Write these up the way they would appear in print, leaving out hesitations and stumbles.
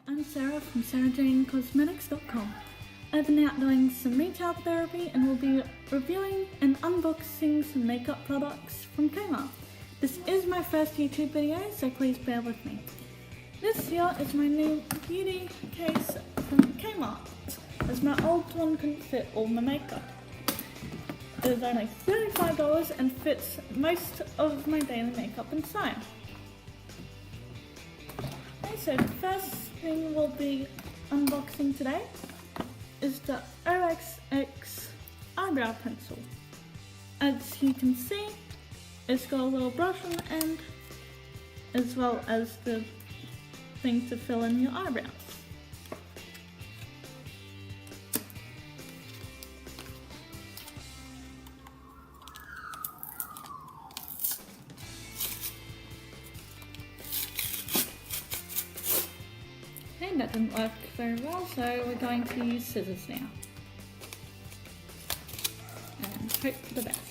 I'm Sarah from SarahJaneCosmetics.com. I've been out doing some retail therapy and will be reviewing and unboxing some makeup products from Kmart. This is my first YouTube video, so please bear with me. This here is my new beauty case from Kmart, as my old one couldn't fit all my makeup. It is only $35 and fits most of my daily makeup inside. Okay, so the first thing we'll be unboxing today is the OXX Eyebrow Pencil. As you can see, it's got a little brush on the end, as well as the thing to fill in your eyebrows. Okay, that didn't work very well, so we're going to use scissors now. And hope for the best.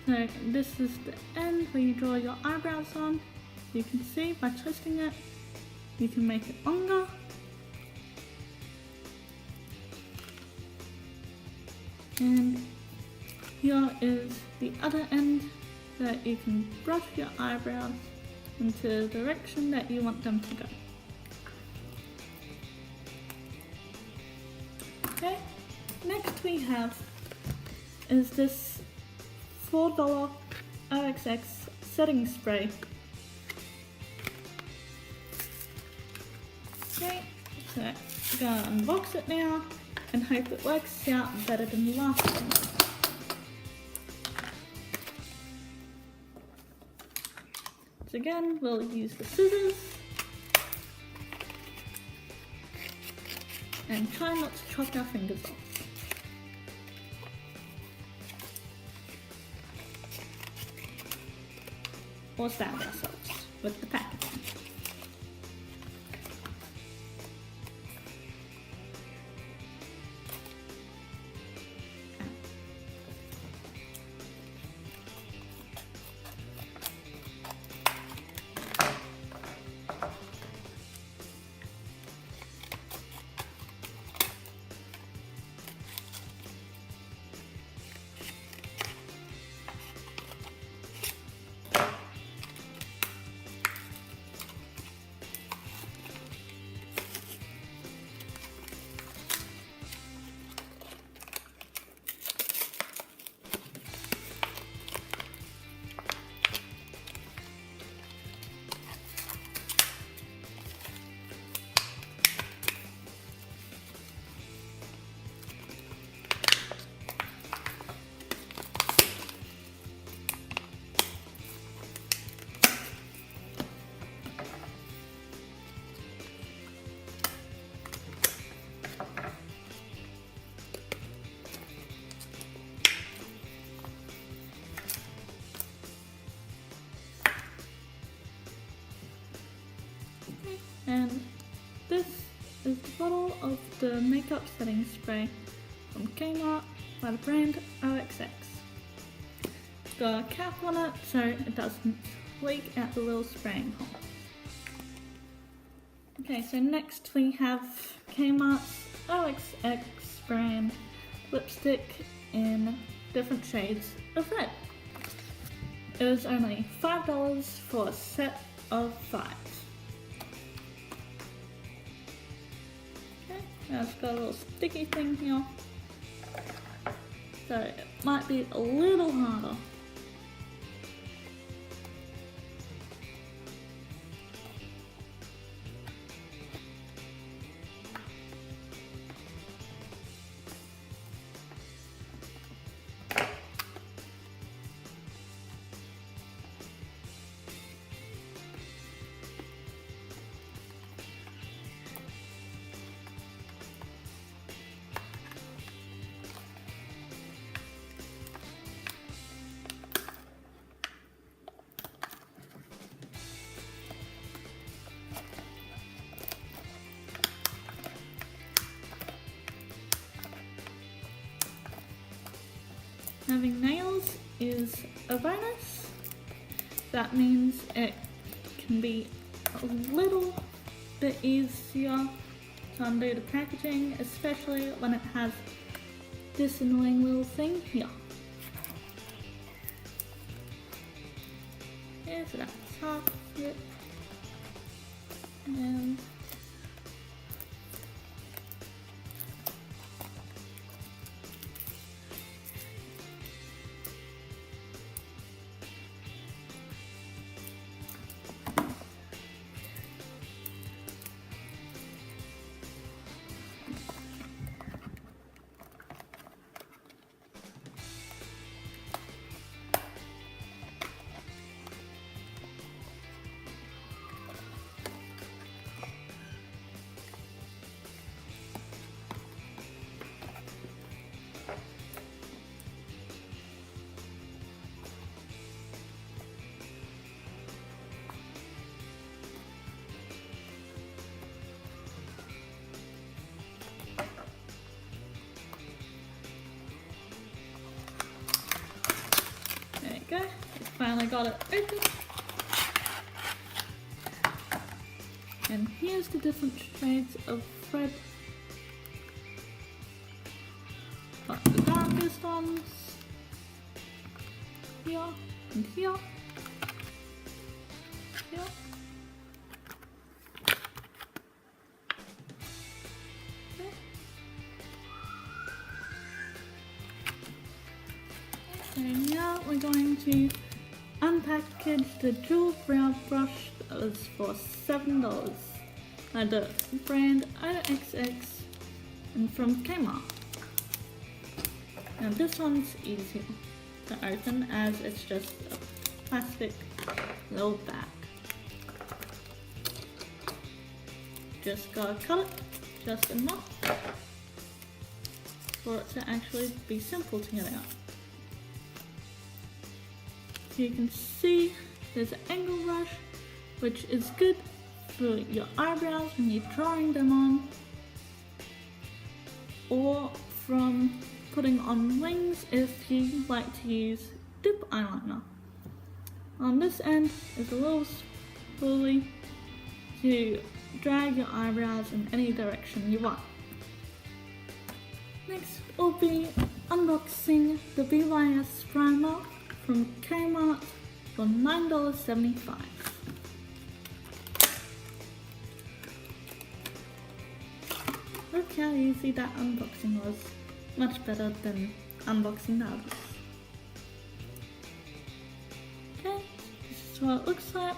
So this is the end where you draw your eyebrows on. You can see by twisting it, you can make it longer. And here is the other end that you can brush your eyebrows into the direction that you want them to go. Okay, next we have is this $4 OXX setting spray. Okay, so I'm gonna unbox it now and hope it works out better than the last one. So again, we'll use the scissors and try not to chop our fingers off. Or stab ourselves with the packaging. And this is the bottle of the makeup setting spray from Kmart by the brand OXX. It's got a cap on it so it doesn't leak out the little spraying hole. Okay, so next we have Kmart's OXX brand lipstick in different shades of red. It was only $5 for a set of 5. Now it's got a little sticky thing here, so it might be a little harder. having nails is a bonus. That means it can be a little bit easier to undo the packaging, especially when it has this annoying little thing here. Okay, so that's half of it. And there you go, finally got it open. And here's the different shades of thread. Got the darkest ones here and here. Here. Okay. So now we're going to unpackage the jewel brow brush that was for $7. The brand OXX and from Kmart. Now this one's easier to open as it's just a plastic little bag. Just gotta cut it just enough for it to actually be simple to get out. So you can see there's an angle brush, which is good for your eyebrows when you're drawing them on, or from putting on wings if you like to use dip eyeliner. On this end is a little spoolie to drag your eyebrows in any direction you want. Next we'll be unboxing the BYS primer from Kmart for $9.75. Look how easy that unboxing was. Much better than unboxing the others. Okay, this is what it looks like.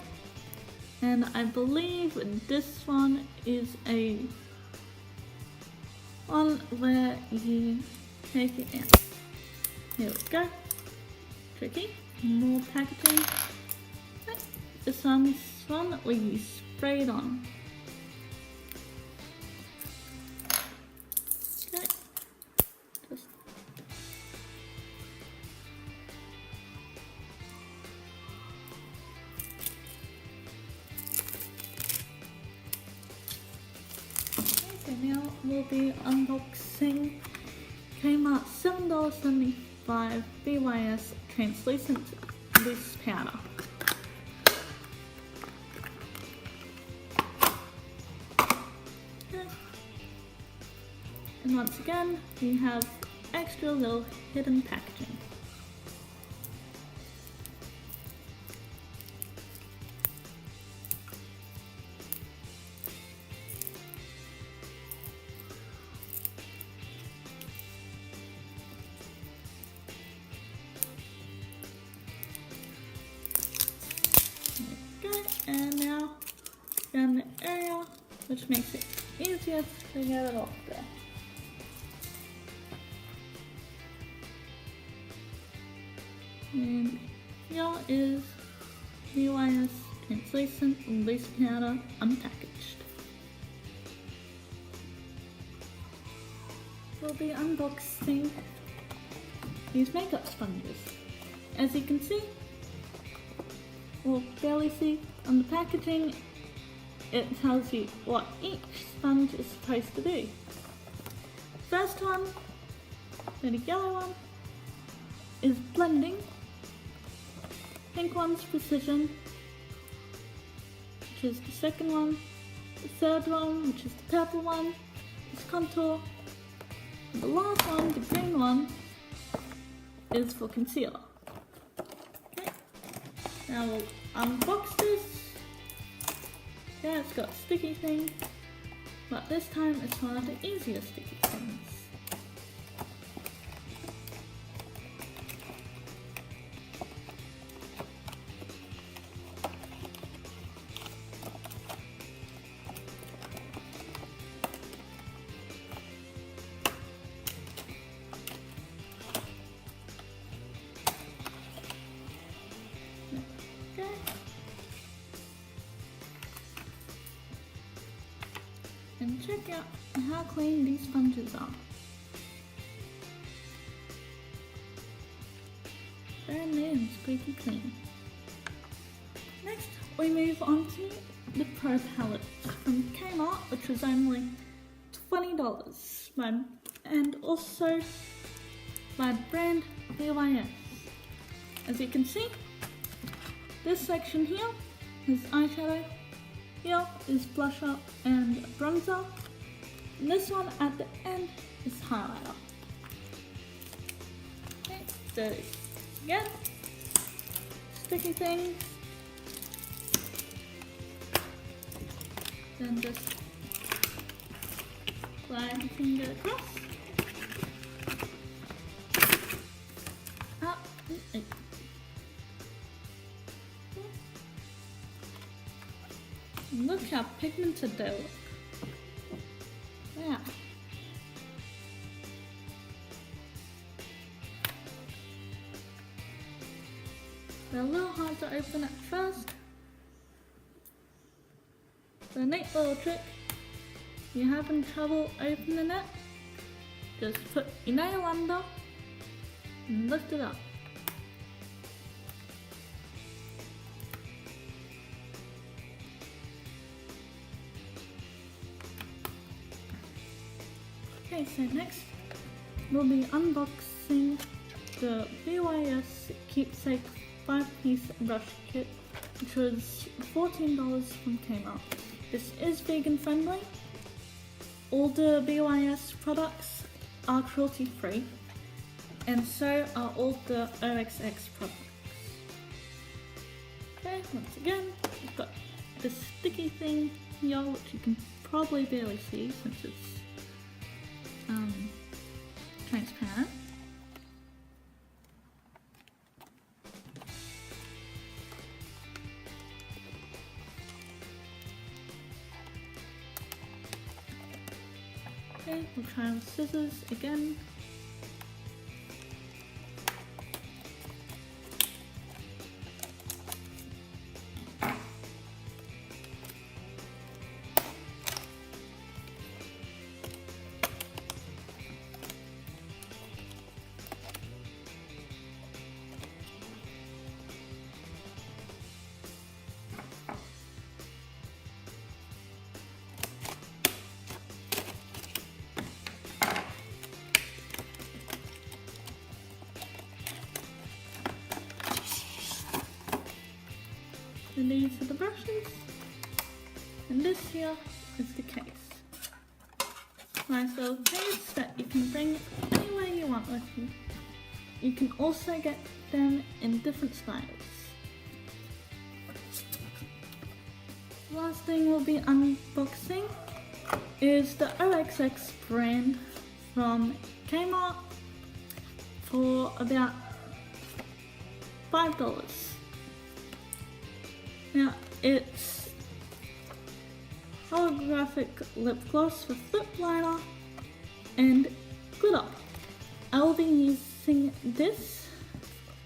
And I believe this one is a one where you take it out. Here we go. Tricky. More packaging. Okay. This one's one where you spray it on. Okay. Just okay, now we'll be unboxing Kmart $7.75 BYS translucent loose powder. Okay. And once again, we have extra little hidden packaging. And now down the area, which makes it easier to get it off there. And here is BYS translucent loose powder unpackaged. We'll be unboxing these makeup sponges. As you can see, or barely see, on the packaging it tells you what each sponge is supposed to do. First one, the yellow one, is blending. Pink one's precision, which is the second one. The third one, which is the purple one, is contour. And the last one, the green one, is for concealer. Okay. Now we'll unbox this. Yeah, it's got a sticky thing, but this time it's one of the easier sticky things. Okay. And check out how clean these sponges are. Their name's pretty clean. Next, we move on to the Pro Palette from Kmart, which was only $20, and also by brand BYS. As you can see, this section here is eyeshadow, here is blusher and bronzer, and this one at the end is highlighter. Okay, so again, sticky thing, then just slide your finger across, up and in. Look how pigmented they look. Yeah. They're a little hard to open at first. So a neat little trick. If you're having trouble opening it, just put your nail under and lift it up. Okay, so next we'll be unboxing the BYS Keepsake 5-piece brush kit, which was $14 from Kmart. This is vegan friendly. All the BYS products are cruelty free, and so are all the OXX products. Okay, once again, we've got the sticky thing here, which you can probably barely see since it's transparent. Okay, we'll try with scissors again. And these are the brushes, and this here is the case. Nice little case that you can bring anywhere you want with you. You can also get them in different styles. Last thing we'll be unboxing is the OXX brand from Kmart for about $5. Now, it's holographic lip gloss with lip liner and glitter. I will be using this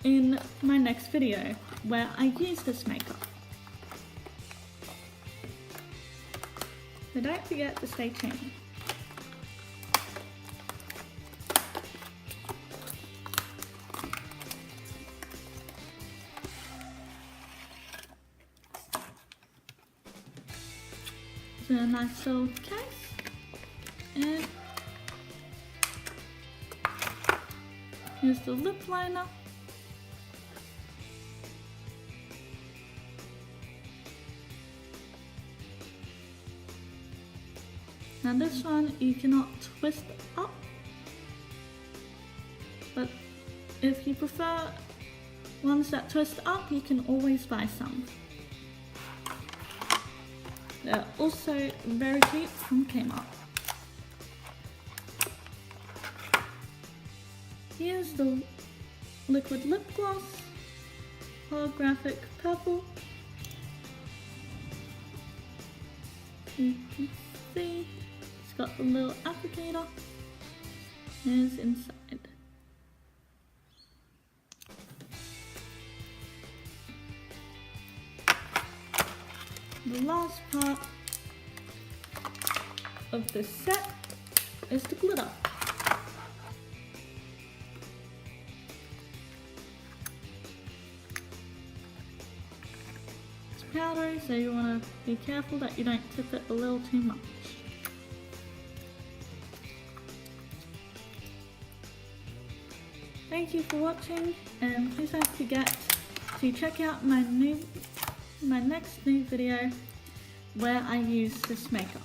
in my next video where I use this makeup. So don't forget to stay tuned. A nice little case, and here's the lip liner Now this one you cannot twist up, but if you prefer ones that twist up, you can always buy some. They're also very cheap from Kmart. Here's the liquid lip gloss, holographic purple. You can see it's got the little applicator. Here's inside. The last part of this set is the glitter. It's powdery, so you want to be careful that you don't tip it a little too much. Thank you for watching, and please don't forget to check out my next new video where I use this makeup.